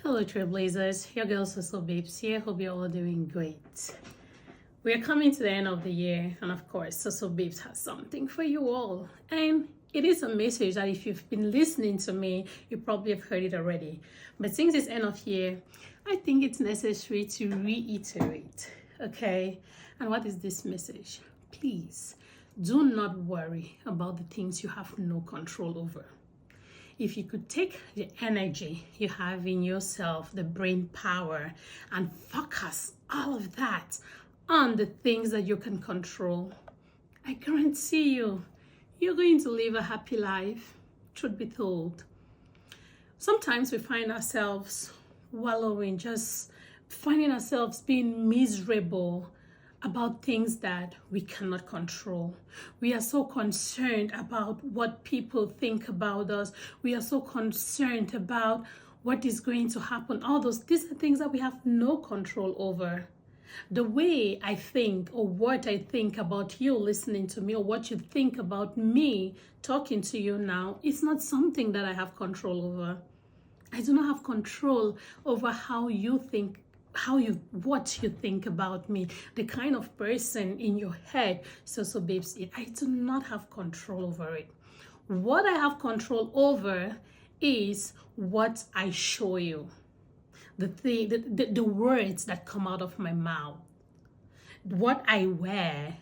Hello Trailblazers, your girl Soso Babes here. Hope you're all doing great. We are coming to the end of the year, and of course, Soso Babes has something for you all. And it is a message that if you've been listening to me, you probably have heard it already. But since it's end of year, I think it's necessary to reiterate. Okay? And what is this message? Please do not worry about the things you have no control over. If you could take the energy you have in yourself, the brain power, and focus all of that on the things that you can control, I guarantee you're going to live a happy life, truth be told. Sometimes we find ourselves wallowing, just finding ourselves being miserable about things that we cannot control. We are so concerned about what people think about us. We are so concerned about what is going to happen. All these are things that we have no control over. The way I think or what I think about you listening to me or what you think about me talking to you now is not something that I have control over. I do not have control over how you think, what you think about me, the kind of person in your head. So babes, I do not have control over it. What I have control over is what I show you, the words that come out of my mouth, what I wear,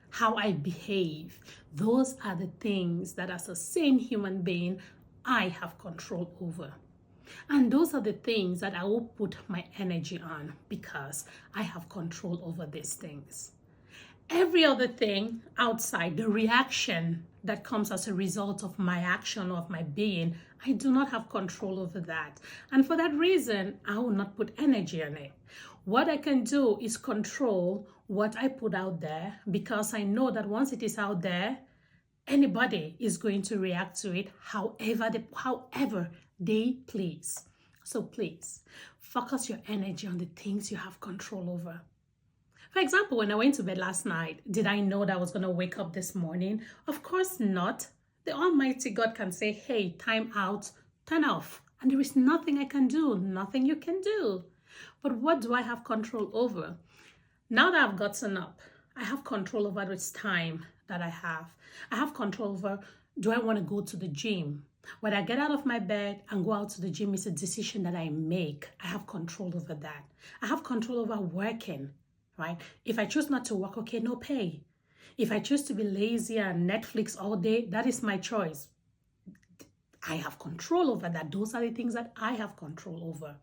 how I behave. Those are the things that as a sane human being I have control over. And those are the things that I will put my energy on because I have control over these things. Every other thing outside, the reaction that comes as a result of my action or of my being, I do not have control over that. And for that reason, I will not put energy on it. What I can do is control what I put out there because I know that once it is out there, anybody is going to react to it however they please. So please, focus your energy on the things you have control over. For example, when I went to bed last night, did I know that I was going to wake up this morning? Of course not. The Almighty God can say, hey, time out, turn off. And there is nothing I can do, nothing you can do. But what do I have control over? Now that I've gotten up, I have control over this time that I have. I have control over, do I want to go to the gym? When I get out of my bed and go out to the gym, it's a decision that I make. I have control over that. I have control over working, right? If I choose not to work, okay, no pay. If I choose to be lazy and Netflix all day, that is my choice. I have control over that. Those are the things that I have control over.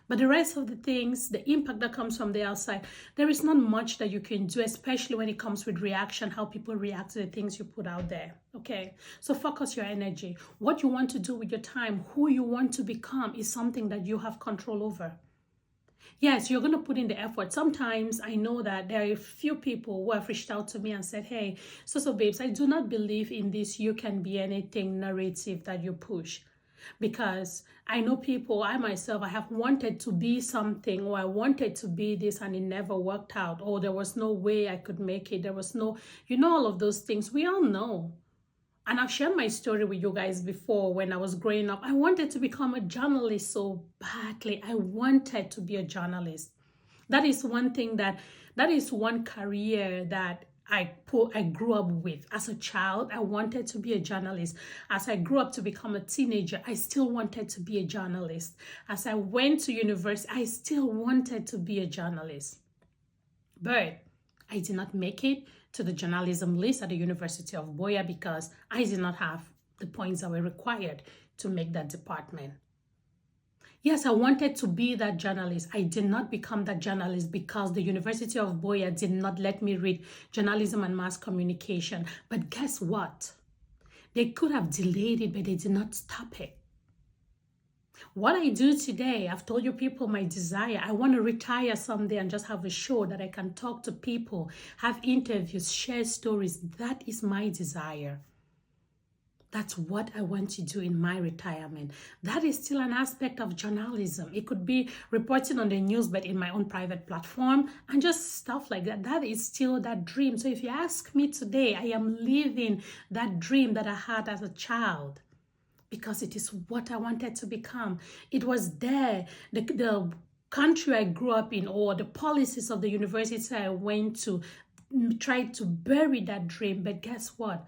But the rest of the things, the impact that comes from the outside, there is not much that you can do, especially when it comes with reaction, how people react to the things you put out there, okay? So focus your energy. What you want to do with your time, who you want to become is something that you have control over. Yes, you're going to put in the effort. Sometimes I know that there are a few people who have reached out to me and said, hey, so babes, I do not believe in this you can be anything narrative that you push. Because I know people, I myself, I have wanted to be something, or I wanted to be this and it never worked out, or there was no way I could make it. There was no, all of those things. We all know. And I've shared my story with you guys before. When I was growing up, I wanted to become a journalist so badly. I wanted to be a journalist. That is one thing that is one career that I grew up with. As a child, I wanted to be a journalist. As I grew up to become a teenager, I still wanted to be a journalist. As I went to university, I still wanted to be a journalist. But I did not make it to the journalism list at the University of Boya because I did not have the points that were required to make that department. Yes, I wanted to be that journalist. I did not become that journalist because the University of Boya did not let me read journalism and mass communication. But guess what? They could have delayed it, but they did not stop it. What I do today, I've told you people my desire. I want to retire someday and just have a show that I can talk to people, have interviews, share stories. That is my desire. That's what I want to do in my retirement. That is still an aspect of journalism. It could be reporting on the news, but in my own private platform and just stuff like that. That is still that dream. So if you ask me today, I am living that dream that I had as a child. because it is what I wanted to become. It was there. The country I grew up in, or the policies of the university I went to, tried to bury that dream. But guess what?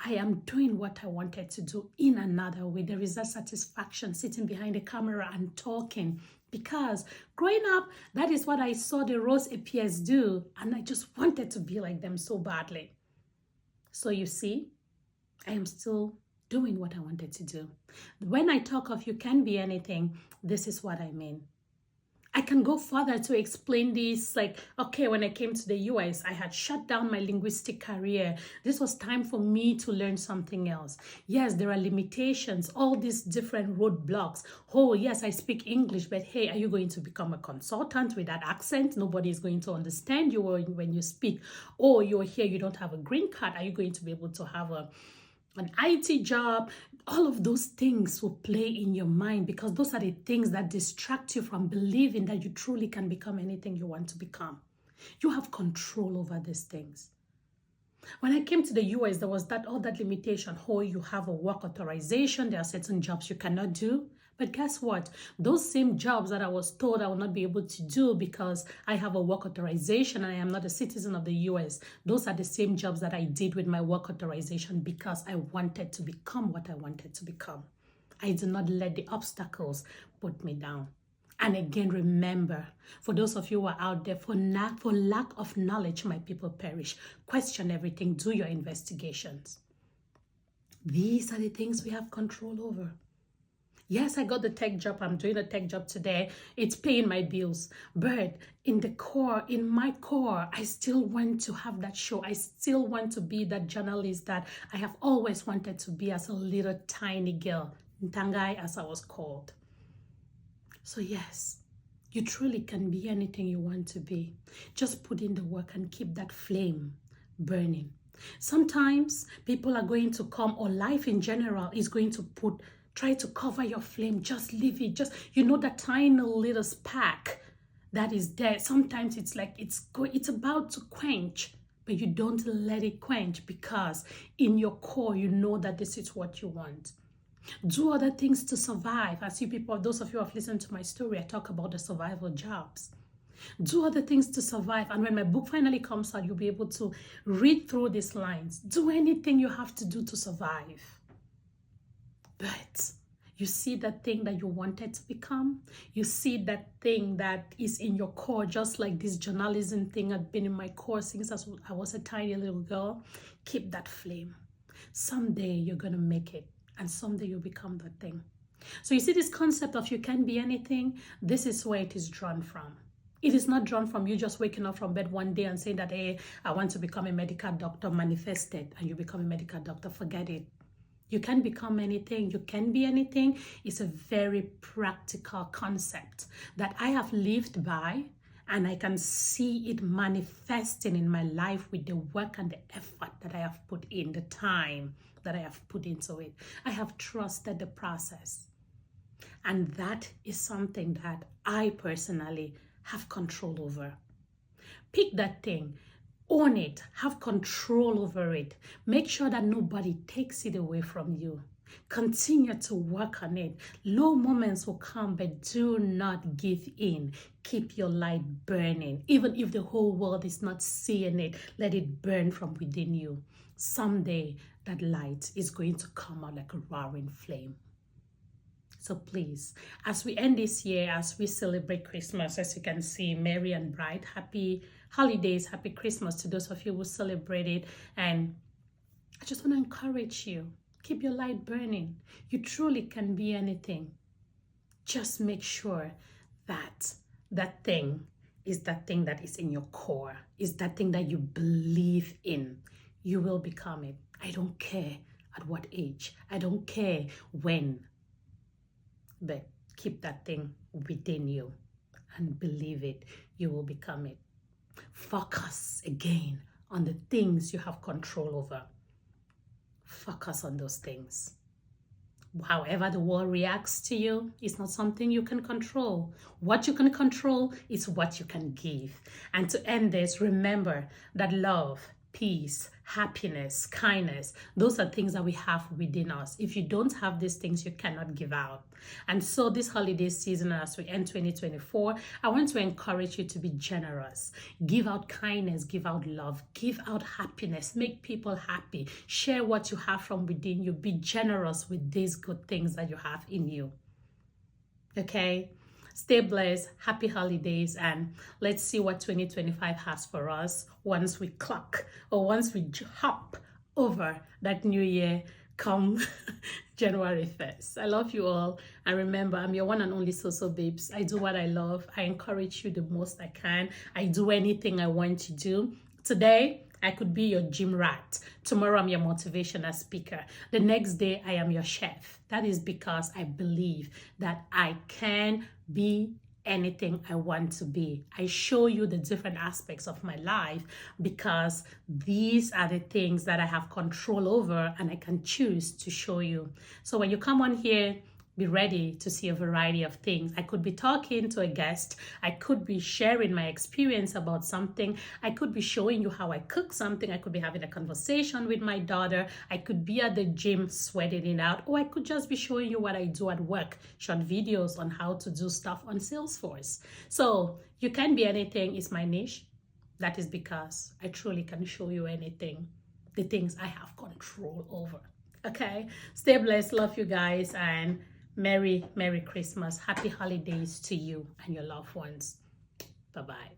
I am doing what I wanted to do in another way. There is that satisfaction sitting behind the camera and talking, because growing up, that is what I saw the Rose APS do, and I just wanted to be like them so badly. So you see, I am still doing what I wanted to do. When I talk of you can be anything, this is what I mean. I can go further to explain this. Like, okay, when I came to the US, I had shut down my linguistic career. This was time for me to learn something else. Yes, there are limitations, all these different roadblocks. Oh, yes, I speak English, but hey, are you going to become a consultant with that accent? Nobody is going to understand you when you speak. Oh, you're here, you don't have a green card. Are you going to be able to have an IT job? All of those things will play in your mind, because those are the things that distract you from believing that you truly can become anything you want to become. You have control over these things. When I came to the US, there was all that limitation. Oh, you have a work authorization. There are certain jobs you cannot do. But guess what? Those same jobs that I was told I will not be able to do because I have a work authorization and I am not a citizen of the US, those are the same jobs that I did with my work authorization, because I wanted to become what I wanted to become. I did not let the obstacles put me down. And again, remember, for those of you who are out there, for lack of knowledge, my people perish. Question everything. Do your investigations. These are the things we have control over. Yes, I got the tech job. I'm doing a tech job today. It's paying my bills. But in my core, I still want to have that show. I still want to be that journalist that I have always wanted to be as a little tiny girl. Ntangai, as I was called. So yes, you truly can be anything you want to be. Just put in the work and keep that flame burning. Sometimes people are going to come, or life in general is going to try to cover your flame. Just leave it. Just, that tiny little spark that is there. Sometimes it's like it's about to quench, but you don't let it quench, because in your core, you know that this is what you want. Do other things to survive. As you people, those of you who have listened to my story, I talk about the survival jobs. Do other things to survive. And when my book finally comes out, you'll be able to read through these lines. Do anything you have to do to survive. But you see that thing that you wanted to become. You see that thing that is in your core, just like this journalism thing had been in my core since I was a tiny little girl. Keep that flame. Someday you're going to make it. And someday you'll become that thing. So you see this concept of you can be anything. This is where it is drawn from. It is not drawn from you just waking up from bed one day and saying that, hey, I want to become a medical doctor, manifested, and you become a medical doctor. Forget it. You can become anything. You can be anything. It's a very practical concept that I have lived by, and I can see it manifesting in my life with the work and the effort that I have put in, the time that I have put into it. I have trusted the process. And that is something that I personally have control over. Pick that thing. Own it. Have control over it. Make sure that nobody takes it away from you. Continue to work on it. Low moments will come, but do not give in. Keep your light burning. Even if the whole world is not seeing it, let it burn from within you. Someday, that light is going to come out like a roaring flame. So please, as we end this year, as we celebrate Christmas, as you can see, merry and bright, happy holidays, happy Christmas to those of you who celebrate it. And I just want to encourage you, keep your light burning. You truly can be anything. Just make sure that that thing is that thing that is in your core, is that thing that you believe in. You will become it. I don't care at what age. I don't care when. But keep that thing within you and believe it. You will become it. Focus again on the things you have control over. Focus on those things. However the world reacts to you is not something you can control. What you can control is what you can give. And to end this, remember that love peace, happiness, kindness. Those are things that we have within us. If you don't have these things, you cannot give out. And so this holiday season, as we end 2024, I want to encourage you to be generous. Give out kindness, give out love, give out happiness, make people happy. Share what you have from within you. Be generous with these good things that you have in you. Okay? Stay blessed, happy holidays, and let's see what 2025 has for us once we clock or once we hop over that new year come January 1st. I love you all. And remember, I'm your one and only So Babes. I do what I love. I encourage you the most I can. I do anything I want to do. Today, I could be your gym rat. Tomorrow, I'm your motivational speaker. The next day, I am your chef. That is because I believe that I can be anything I want to be. I show you the different aspects of my life because these are the things that I have control over and I can choose to show you. So when you come on here, be ready to see a variety of things. I could be talking to a guest. I could be sharing my experience about something. I could be showing you how I cook something. I could be having a conversation with my daughter. I could be at the gym sweating it out. Or I could just be showing you what I do at work. Short videos on how to do stuff on Salesforce. So you can be anything. It's my niche. That is because I truly can show you anything. The things I have control over. Okay? Stay blessed. Love you guys. And Merry Christmas. Happy holidays to you and your loved ones. Bye-bye.